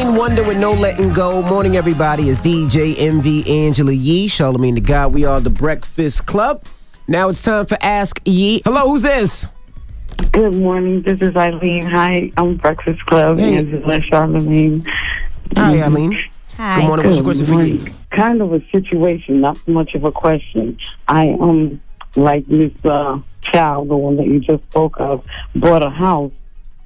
Charlemagne Wonder with No Letting Go. Morning, everybody. It's DJ MV Angela Yee. Charlemagne the God. We are the Breakfast Club. Now it's time for Ask Yee. Hello, who's this? Good morning. This is Eileen. Hi, I'm Breakfast Club. Hey. Angela, Charlemagne. Hi, Eileen. Hi. Good morning. What's your question for Yee? Kind of a situation, not so much of a question. I like Miss Chow, the one that you just spoke of, bought a house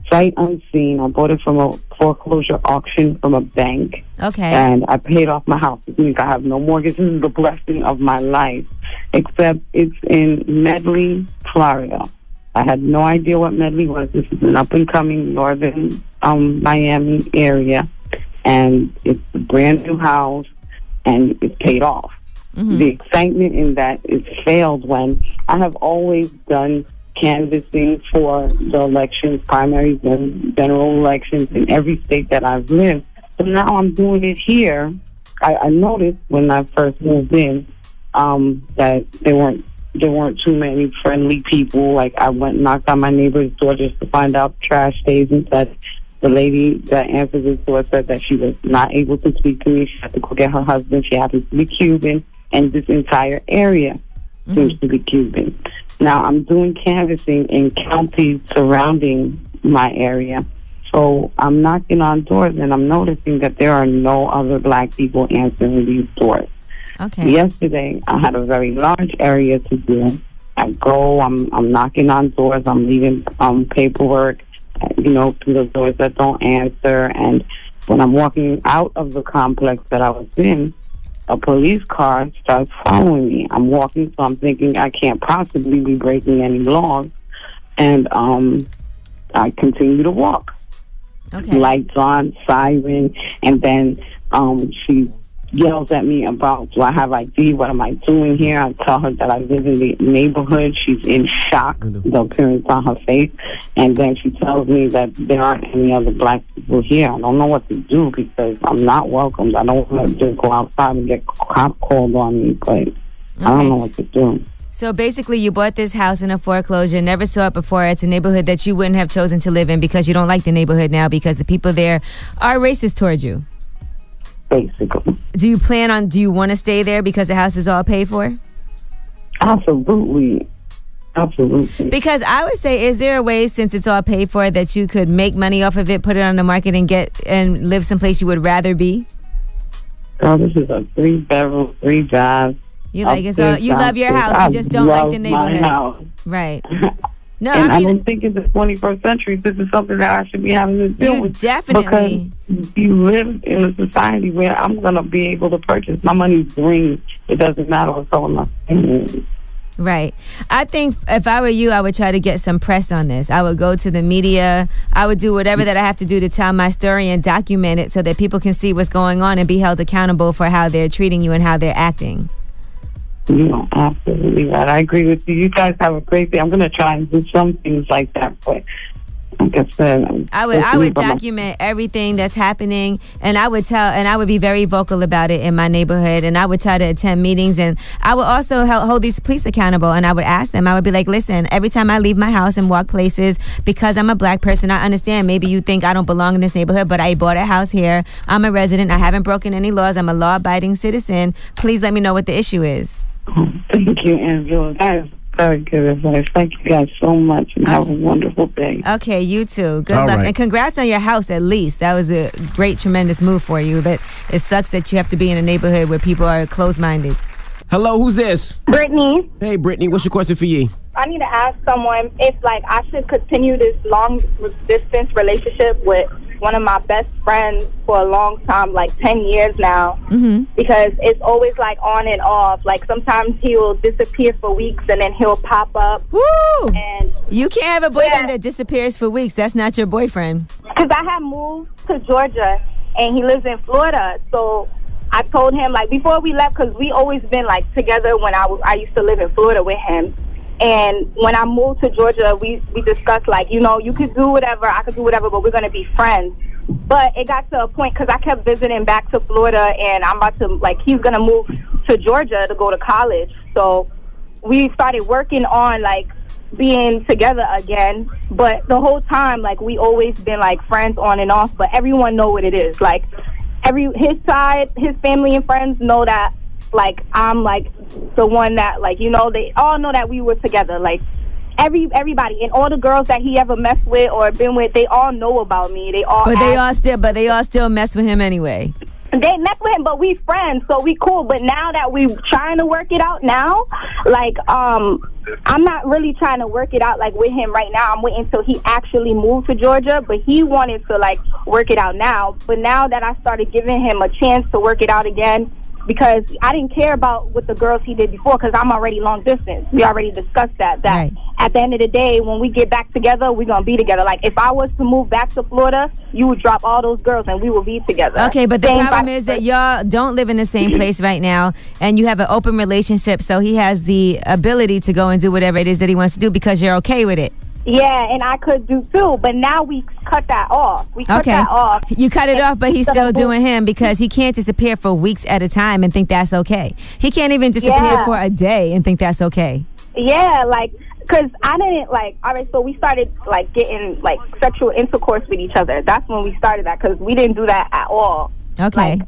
sight unseen. I bought it from a foreclosure auction from a bank. Okay. And I paid off my house. It means I have no mortgage. This is the blessing of my life. Except it's in Medley, Florida. I had no idea what Medley was. This is an up-and-coming northern Miami area. And it's a brand-new house, and it's paid off. Mm-hmm. The excitement in that is failed when I have always done canvassing for the elections, primaries, and general elections in every state that I've lived. So now I'm doing it here. I noticed when I first moved in that there weren't too many friendly people. Like, I went and knocked on my neighbor's door just to find out trash days, and said the lady that answered the door said that she was not able to speak to me. She had to go get her husband. She happens to be Cuban, and this entire area seems to be Cuban. Now, I'm doing canvassing in counties surrounding my area. So I'm knocking on doors, and I'm noticing that there are no other black people answering these doors. Okay. Yesterday, I had a very large area to do. I go, I'm knocking on doors, I'm leaving paperwork, through the doors that don't answer. And when I'm walking out of the complex that I was in, a police car starts following me. I'm walking, so I'm thinking I can't possibly be breaking any laws. And I continue to walk. Okay. Lights on, siren, and then she yells at me about, do I have ID? What am I doing here? I tell her that I live in the neighborhood. She's in shock, the appearance on her face. And then she tells me that there aren't any other black people here. I don't know what to do because I'm not welcomed. I don't want to just go outside and get cop called on me, but I don't know what to do. So basically, you bought this house in a foreclosure, never saw it before. It's a neighborhood that you wouldn't have chosen to live in because you don't like the neighborhood now because the people there are racist towards you. Basically. Do you want to stay there because the house is all paid for? Absolutely. Because I would say, is there a way, since it's all paid for, that you could make money off of it, put it on the market, and live someplace you would rather be? Girl, this is a 3-bedroom, 3-bath. You like it, so you love your house. You just don't like the neighborhood. My house. Right. No, and I mean, I don't think in the 21st century this is something that I should be having to deal with. Definitely. Because you live in a society where I'm going to be able to purchase. My money's green. It doesn't matter what's on my thing. Right. I think if I were you, I would try to get some press on this. I would go to the media. I would do whatever that I have to do to tell my story and document it so that people can see what's going on and be held accountable for how they're treating you and how they're acting. Absolutely right. I agree with you. You guys have a great day. I'm going to try and do some things like that, but like I said, I would document everything that's happening, and I would be very vocal about it in my neighborhood, and I would try to attend meetings, and I would also hold these police accountable, and I would ask them, I would be like, listen, every time I leave my house and walk places, because I'm a black person, I understand maybe you think I don't belong in this neighborhood, but I bought a house here, I'm a resident, I haven't broken any laws, I'm a law-abiding citizen, please let me know what the issue is. Thank you, Angela. That is very good advice. Thank you guys so much, and have a wonderful day. Okay, you too. Good All luck. right. And congrats on your house, at least. That was a great, tremendous move for you, but it sucks that you have to be in a neighborhood where people are closed-minded. Hello, who's this? Brittany, Hey, Brittany. What's your question for Yee? I need to ask someone if, I should continue this long-distance relationship with one of my best friends for a long time, 10 years now, because it's always, on and off. Sometimes he'll disappear for weeks, and then he'll pop up. Woo! And you can't have a boyfriend that disappears for weeks. That's not your boyfriend. Because I had moved to Georgia, and he lives in Florida, so I told him, before we left, because we always been, together when I used to live in Florida with him. And when I moved to Georgia, we discussed, you could do whatever, I could do whatever, but we're going to be friends. But it got to a point, because I kept visiting back to Florida, and I'm about to, he's going to move to Georgia to go to college. So we started working on, being together again, but the whole time, like, we always been like friends on and off, but everyone know what it is. Like, his side, his family and friends know that, like, I'm like the one that, like, you know, they all know that we were together. Like, everybody and all the girls that he ever messed with or been with, they all know about me. They all they all still mess with him anyway. They mess with him, but we friends, so we cool. But now that we trying to work it out now, like, I'm not really trying to work it out, like, with him right now. I'm waiting till he actually moved to Georgia, but he wanted to, like, work it out now. But now that I started giving him a chance to work it out again, because I didn't care about what the girls he did before, because I'm already long distance. We already discussed that. Right. At the end of the day, when we get back together, we're going to be together. Like, if I was to move back to Florida, you would drop all those girls and we will be together. Okay, but the problem is that y'all don't live in the same place right now, and you have an open relationship, so he has the ability to go and do whatever it is that he wants to do because you're okay with it. Yeah, and I could do too, but now we cut that off. We cut that off. You cut it off, but he's still doing him because he can't disappear for weeks at a time and think that's okay. He can't even disappear for a day and think that's okay. Yeah, like, because I didn't, like, all right, so we started, like, getting, like, sexual intercourse with each other. That's when we started that, because we didn't do that at all. Okay. Like,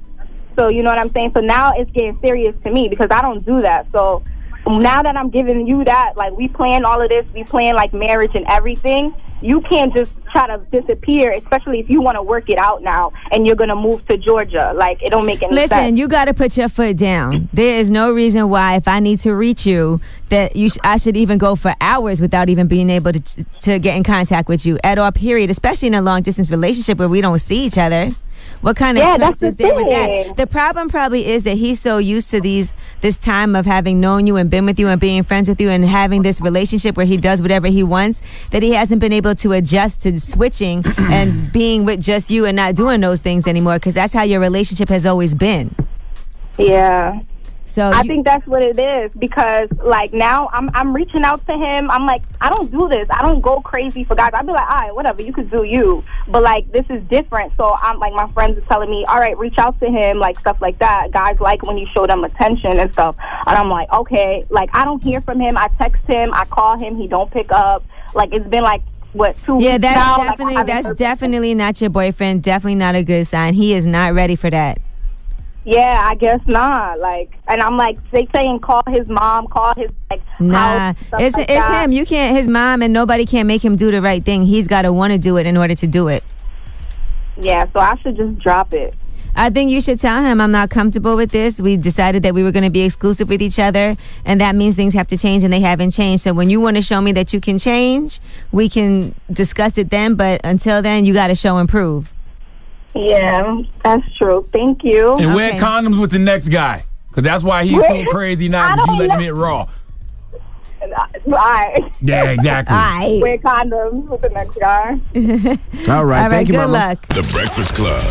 so, you know what I'm saying? So now it's getting serious to me because I don't do that. So now that I'm giving you that, like, we plan all of this, we plan, like, marriage and everything, you can't just try to disappear, especially if you want to work it out now and you're going to move to Georgia. Like, it don't make any sense. Listen, you got to put your foot down. There is no reason why, if I need to reach you, that I should even go for hours without even being able to get in contact with you at all, period, especially in a long-distance relationship where we don't see each other. What kind of trust is there with that? The problem probably is that he's so used to this time of having known you and been with you and being friends with you and having this relationship where he does whatever he wants, that he hasn't been able to adjust to switching and being with just you and not doing those things anymore, because that's how your relationship has always been. Yeah. So I think that's what it is, because, like, now I'm reaching out to him. I'm like, I don't do this. I don't go crazy for guys. I'd be like, all right, whatever, you could do you. But, like, this is different. So I'm like, my friends are telling me, all right, reach out to him, like, stuff like that. Guys like when you show them attention and stuff. And I'm like, okay. Like, I don't hear from him. I text him. I call him. He don't pick up. Like, it's been like, what, 2 weeks now? Yeah, that's definitely not your boyfriend. Definitely not a good sign. He is not ready for that. Yeah, I guess not. Like, and I'm like, they saying call his mom, call his, like, nah, house, it's him. You can't. His mom and nobody can make him do the right thing. He's got to want to do it in order to do it. Yeah, so I should just drop it. I think you should tell him, I'm not comfortable with this. We decided that we were going to be exclusive with each other, and that means things have to change, and they haven't changed. So when you want to show me that you can change, we can discuss it then. But until then, you got to show and prove. Yeah, that's true. Thank you. And wear condoms with the next guy, because that's why he's so crazy now, because you letting it raw. Right. Yeah, exactly. Wear condoms with the next guy. All right. Thank you, good Mama. luck. The Breakfast Club.